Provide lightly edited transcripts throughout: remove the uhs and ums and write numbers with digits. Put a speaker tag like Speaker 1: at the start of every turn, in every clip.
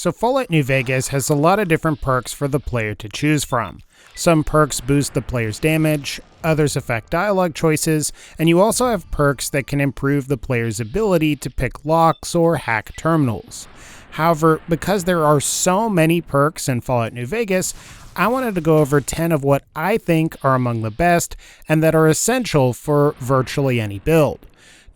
Speaker 1: So Fallout New Vegas has a lot of different perks for the player to choose from. Some perks boost the player's damage, others affect dialogue choices, and you also have perks that can improve the player's ability to pick locks or hack terminals. However, because there are so many perks in Fallout New Vegas, I wanted to go over 10 of what I think are among the best and that are essential for virtually any build.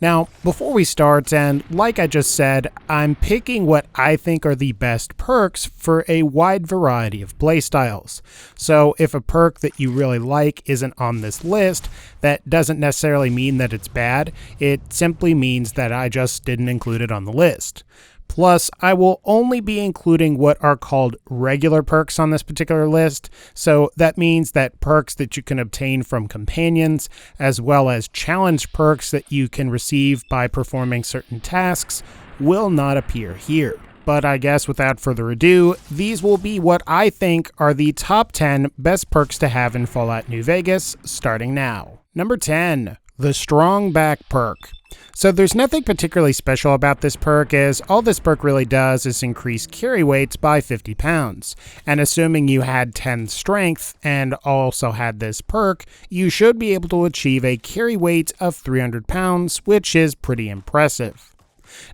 Speaker 1: Now, before we start, and like I just said, I'm picking what I think are the best perks for a wide variety of playstyles. So if a perk that you really like isn't on this list, that doesn't necessarily mean that it's bad. It simply means that I just didn't include it on the list. Plus, I will only be including what are called regular perks on this particular list, so that means that perks that you can obtain from companions, as well as challenge perks that you can receive by performing certain tasks, will not appear here. But I guess without further ado, these will be what I think are the top 10 best perks to have in Fallout New Vegas, starting now. Number 10, the Strong Back perk. So there's nothing particularly special about this perk, as all this perk really does is increase carry weights by 50 pounds. And assuming you had 10 strength and also had this perk, you should be able to achieve a carry weight of 300 pounds, which is pretty impressive.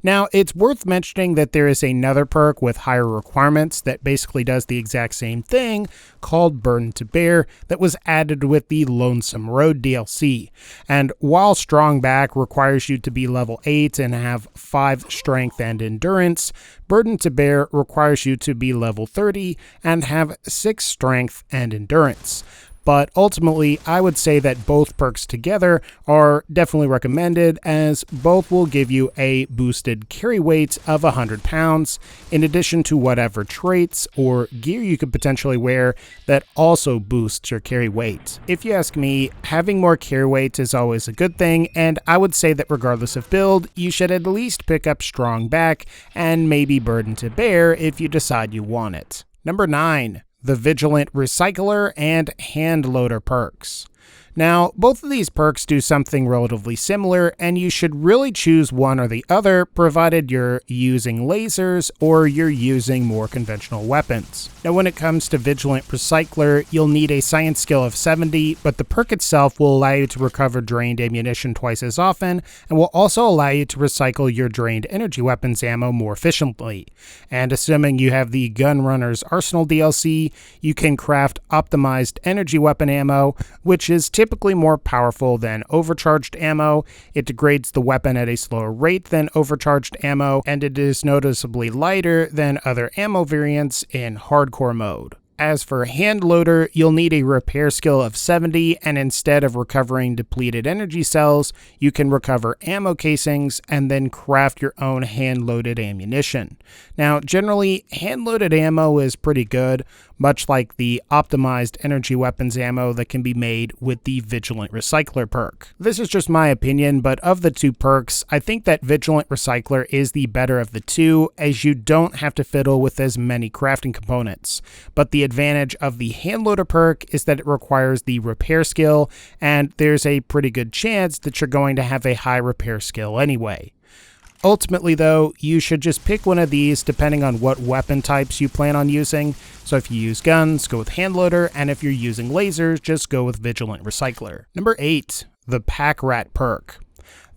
Speaker 1: Now, it's worth mentioning that there is another perk with higher requirements that basically does the exact same thing, called Burden to Bear, that was added with the Lonesome Road DLC. And while Strong Back requires you to be level 8 and have 5 strength and endurance, Burden to Bear requires you to be level 30 and have 6 strength and endurance. But ultimately, I would say that both perks together are definitely recommended, as both will give you a boosted carry weight of 100 pounds, in addition to whatever traits or gear you could potentially wear that also boosts your carry weight. If you ask me, having more carry weight is always a good thing, and I would say that regardless of build, you should at least pick up Strong Back and maybe Burden to Bear if you decide you want it. Number 9. The Vigilant Recycler and Hand Loader perks. Now, both of these perks do something relatively similar, and you should really choose one or the other, provided you're using lasers or you're using more conventional weapons. Now, when it comes to Vigilant Recycler, you'll need a science skill of 70, but the perk itself will allow you to recover drained ammunition twice as often, and will also allow you to recycle your drained energy weapons ammo more efficiently. And assuming you have the Gunrunner's Arsenal DLC, you can craft optimized energy weapon ammo, which is typically more powerful than overcharged ammo. It degrades the weapon at a slower rate than overcharged ammo, and it is noticeably lighter than other ammo variants in hardcore mode. As for Hand Loader, you'll need a repair skill of 70, and instead of recovering depleted energy cells, you can recover ammo casings and then craft your own hand-loaded ammunition. Now, generally, hand-loaded ammo is pretty good, much like the optimized energy weapons ammo that can be made with the Vigilant Recycler perk. This is just my opinion, but of the two perks, I think that Vigilant Recycler is the better of the two, as you don't have to fiddle with as many crafting components. But the advantage of the Handloader perk is that it requires the repair skill, and there's a pretty good chance that you're going to have a high repair skill anyway. Ultimately though, you should just pick one of these depending on what weapon types you plan on using. So if you use guns, go with Handloader, and if you're using lasers, just go with Vigilant Recycler. Number 8, the Pack Rat perk.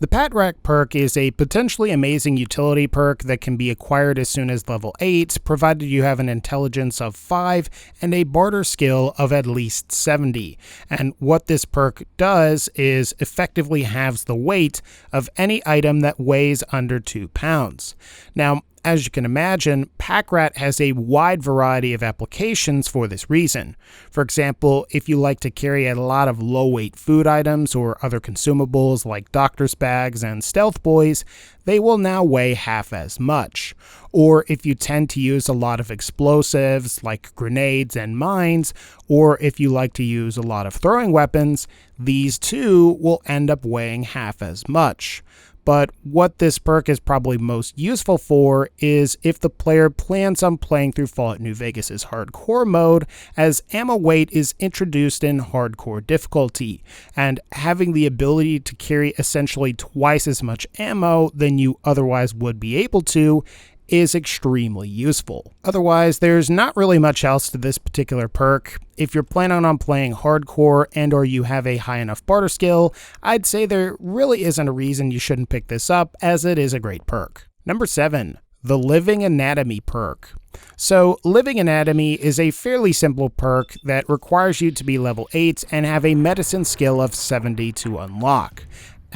Speaker 1: The Pack Rat perk is a potentially amazing utility perk that can be acquired as soon as level 8, provided you have an intelligence of 5 and a barter skill of at least 70. And what this perk does is effectively halves the weight of any item that weighs under 2 pounds. Now, as you can imagine, Pack Rat has a wide variety of applications for this reason. For example, if you like to carry a lot of low-weight food items or other consumables like doctor's bags and stealth boys, they will now weigh half as much. Or if you tend to use a lot of explosives like grenades and mines, or if you like to use a lot of throwing weapons, these too will end up weighing half as much. But what this perk is probably most useful for is if the player plans on playing through Fallout New Vegas' hardcore mode, as ammo weight is introduced in hardcore difficulty, and having the ability to carry essentially twice as much ammo than you otherwise would be able to is extremely useful. Otherwise, there's not really much else to this particular perk. If you're planning on playing hardcore and or you have a high enough barter skill, I'd say there really isn't a reason you shouldn't pick this up, as it is a great perk. Number 7. The Living Anatomy perk. So, Living Anatomy is a fairly simple perk that requires you to be level 8 and have a medicine skill of 70 to unlock.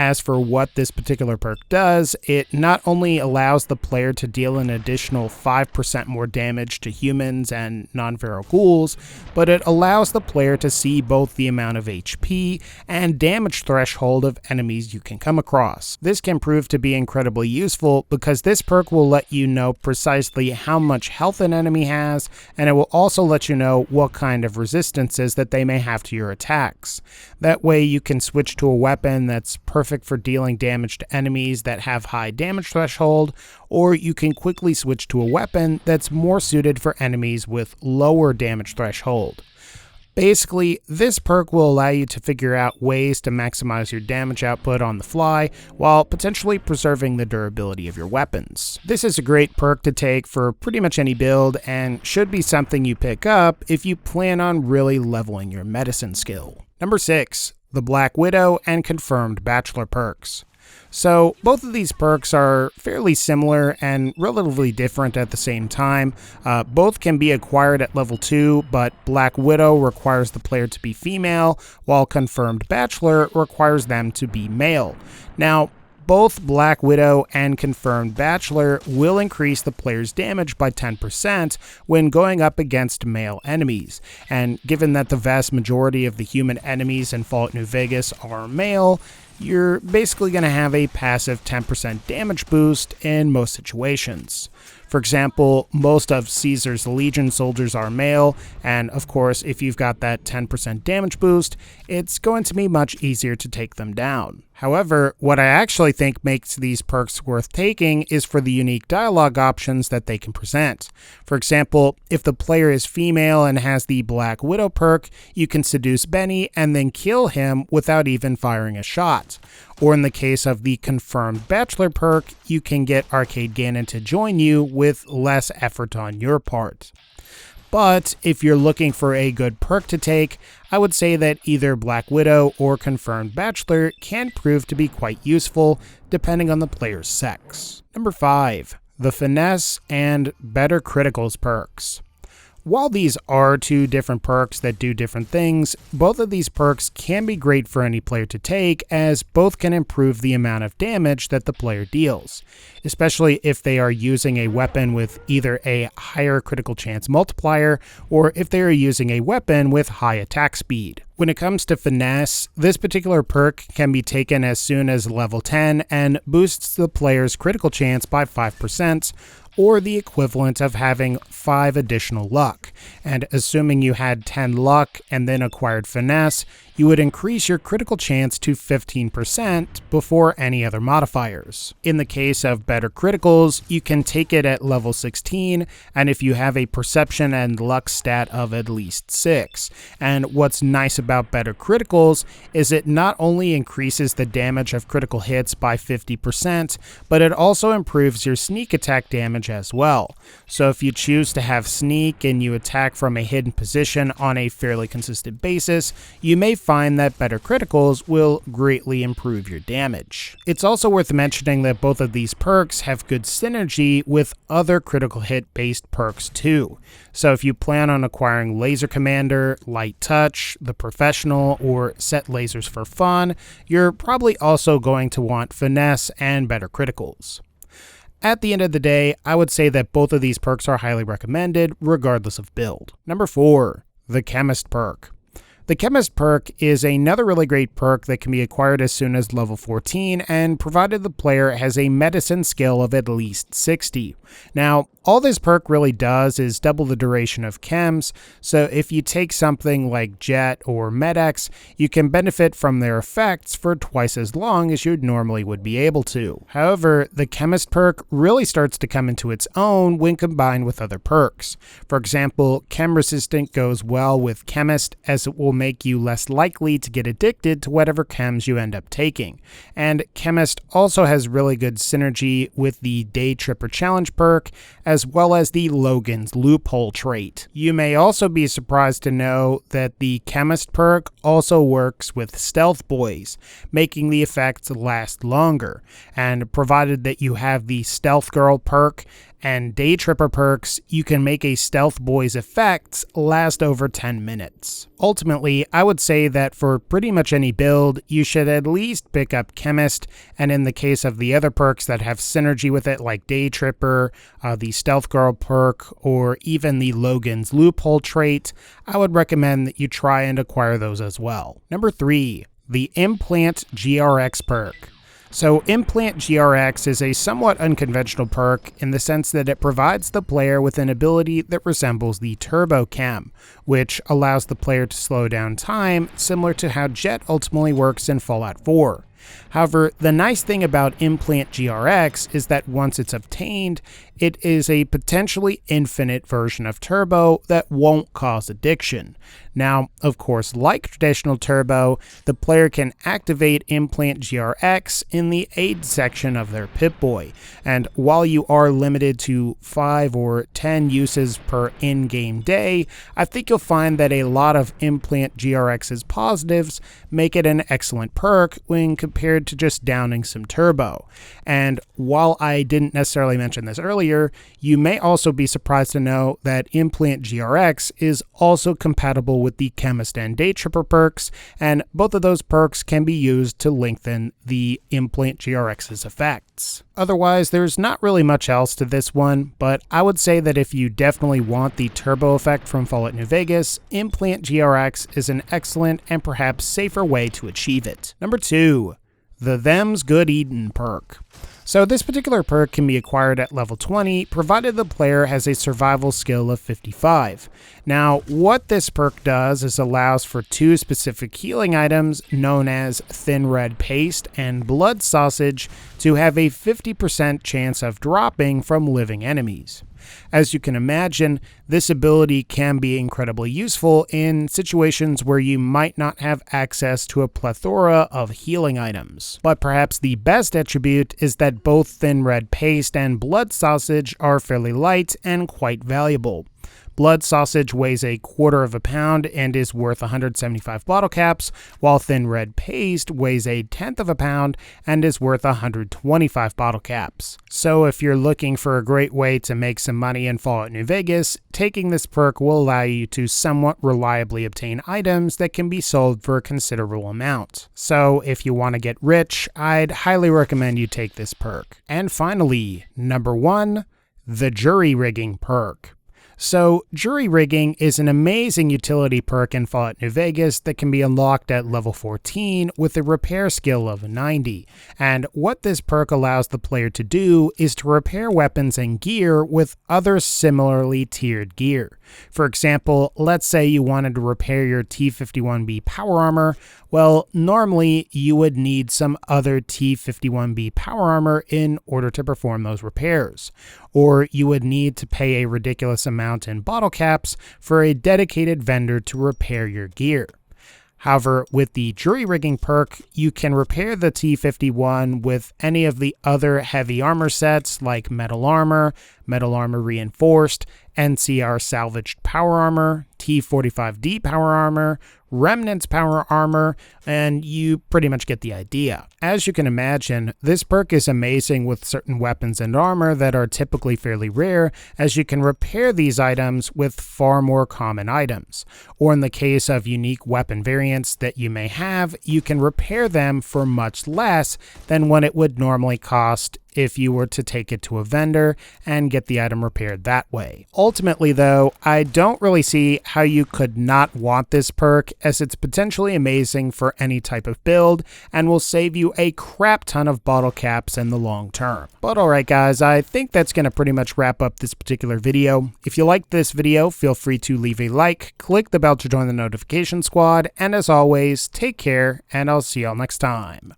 Speaker 1: As for what this particular perk does, it not only allows the player to deal an additional 5% more damage to humans and non-feral ghouls, but it allows the player to see both the amount of HP and damage threshold of enemies you can come across. This can prove to be incredibly useful because this perk will let you know precisely how much health an enemy has, and it will also let you know what kind of resistances that they may have to your attacks. That way you can switch to a weapon that's perfect for dealing damage to enemies that have high damage threshold, or you can quickly switch to a weapon that's more suited for enemies with lower damage threshold. Basically, this perk will allow you to figure out ways to maximize your damage output on the fly while potentially preserving the durability of your weapons. This is a great perk to take for pretty much any build and should be something you pick up if you plan on really leveling your medicine skill. Number 6. The Black Widow and Confirmed Bachelor perks. So both of these perks are fairly similar and relatively different at the same time. Both can be acquired at level 2, but Black Widow requires the player to be female, while Confirmed Bachelor requires them to be male. Now, both Black Widow and Confirmed Bachelor will increase the player's damage by 10% when going up against male enemies, and given that the vast majority of the human enemies in Fallout New Vegas are male, you're basically going to have a passive 10% damage boost in most situations. For example, most of Caesar's Legion soldiers are male, and of course, if you've got that 10% damage boost, it's going to be much easier to take them down. However, what I actually think makes these perks worth taking is for the unique dialogue options that they can present. For example, if the player is female and has the Black Widow perk, you can seduce Benny and then kill him without even firing a shot. Or in the case of the Confirmed Bachelor perk, you can get Arcade Gannon to join you with less effort on your part. But if you're looking for a good perk to take, I would say that either Black Widow or Confirmed Bachelor can prove to be quite useful, depending on the player's sex. Number 5. The Finesse and Better Criticals perks. While these are two different perks that do different things, both of these perks can be great for any player to take, as both can improve the amount of damage that the player deals, especially if they are using a weapon with either a higher critical chance multiplier or if they are using a weapon with high attack speed. When it comes to Finesse, this particular perk can be taken as soon as level 10 and boosts the player's critical chance by 5%, or the equivalent of having 5 additional luck, and assuming you had 10 luck and then acquired Finesse, you would increase your critical chance to 15% before any other modifiers. In the case of Better Criticals, you can take it at level 16, and if you have a Perception and Luck stat of at least 6. And what's nice about Better Criticals is it not only increases the damage of critical hits by 50%, but it also improves your sneak attack damage as well. So if you choose to have sneak and you attack from a hidden position on a fairly consistent basis, you may find that Better Criticals will greatly improve your damage. It's also worth mentioning that both of these perks have good synergy with other critical hit based perks too. So if you plan on acquiring Laser Commander, Light Touch, the Professional, or Set Lasers for Fun, you're probably also going to want Finesse and Better Criticals. At the end of the day, I would say that both of these perks are highly recommended, regardless of build. Number 4, the Chemist perk. The Chemist perk is another really great perk that can be acquired as soon as level 14, and provided the player has a medicine skill of at least 60. Now, all this perk really does is double the duration of chems, so if you take something like Jet or Med-X, you can benefit from their effects for twice as long as you normally would be able to. However, the Chemist perk really starts to come into its own when combined with other perks. For example, Chem Resistant goes well with Chemist, as it will make you less likely to get addicted to whatever chems you end up taking. And Chemist also has really good synergy with the Day Tripper Challenge perk, as well as the Logan's Loophole trait. You may also be surprised to know that the Chemist perk also works with Stealth Boys, making the effects last longer. And provided that you have the Stealth Girl perk and Day Tripper perks, you can make a Stealth Boy's effects last over 10 minutes. Ultimately, I would say that for pretty much any build, you should at least pick up Chemist, and in the case of the other perks that have synergy with it, like Day Tripper, the Stealth Girl perk, or even the Logan's Loophole trait, I would recommend that you try and acquire those as well. Number 3, the Implant GRX perk. So Implant GRX is a somewhat unconventional perk in the sense that it provides the player with an ability that resembles the Turbo Chem, which allows the player to slow down time, similar to how Jet ultimately works in Fallout 4. However, the nice thing about Implant GRX is that once it's obtained, it is a potentially infinite version of Turbo that won't cause addiction. Now, of course, like traditional Turbo, the player can activate Implant GRX in the aid section of their Pip-Boy, and while you are limited to 5 or 10 uses per in-game day, I think you'll find that a lot of Implant GRX's positives make it an excellent perk when compared to just downing some Turbo. And while I didn't necessarily mention this earlier, you may also be surprised to know that Implant GRX is also compatible with the Chemist and Day Tripper perks, and both of those perks can be used to lengthen the Implant GRX's effects. Otherwise, there's not really much else to this one, but I would say that if you definitely want the turbo effect from Fallout New Vegas, Implant GRX is an excellent and perhaps safer way to achieve it. Number 2, the Them's Good Eatin' perk. So this particular perk can be acquired at level 20, provided the player has a survival skill of 55. Now, what this perk does is allows for 2 specific healing items known as Thin Red Paste and Blood Sausage to have a 50% chance of dropping from living enemies. As you can imagine, this ability can be incredibly useful in situations where you might not have access to a plethora of healing items. But perhaps the best attribute is that both Thin Red Paste and Blood Sausage are fairly light and quite valuable. Blood Sausage weighs a quarter of a pound and is worth 175 bottle caps, while Thin Red Paste weighs a tenth of a pound and is worth 125 bottle caps. So if you're looking for a great way to make some money in Fallout New Vegas, taking this perk will allow you to somewhat reliably obtain items that can be sold for a considerable amount. So if you want to get rich, I'd highly recommend you take this perk. And finally, number 1, the Jury Rigging perk. So, Jury Rigging is an amazing utility perk in Fallout New Vegas that can be unlocked at level 14 with a repair skill of 90. And what this perk allows the player to do is to repair weapons and gear with other similarly tiered gear. For example, let's say you wanted to repair your T-51B power armor. Well, normally you would need some other T-51B power armor in order to perform those repairs. Or you would need to pay a ridiculous amount in bottle caps for a dedicated vendor to repair your gear. However, with the Jury Rigging perk, you can repair the T-51 with any of the other heavy armor sets like Metal Armor Reinforced, NCR Salvaged Power Armor, T-45D Power Armor, Remnants Power Armor, and you pretty much get the idea. As you can imagine, this perk is amazing with certain weapons and armor that are typically fairly rare, as you can repair these items with far more common items. Or in the case of unique weapon variants that you may have, you can repair them for much less than what it would normally cost if you were to take it to a vendor and get the item repaired that way. Ultimately though, I don't really see how you could not want this perk, as it's potentially amazing for any type of build and will save you a crap ton of bottle caps in the long term. But alright guys, I think that's going to pretty much wrap up this particular video. If you liked this video, feel free to leave a like, click the bell to join the notification squad, and as always, take care, and I'll see y'all next time.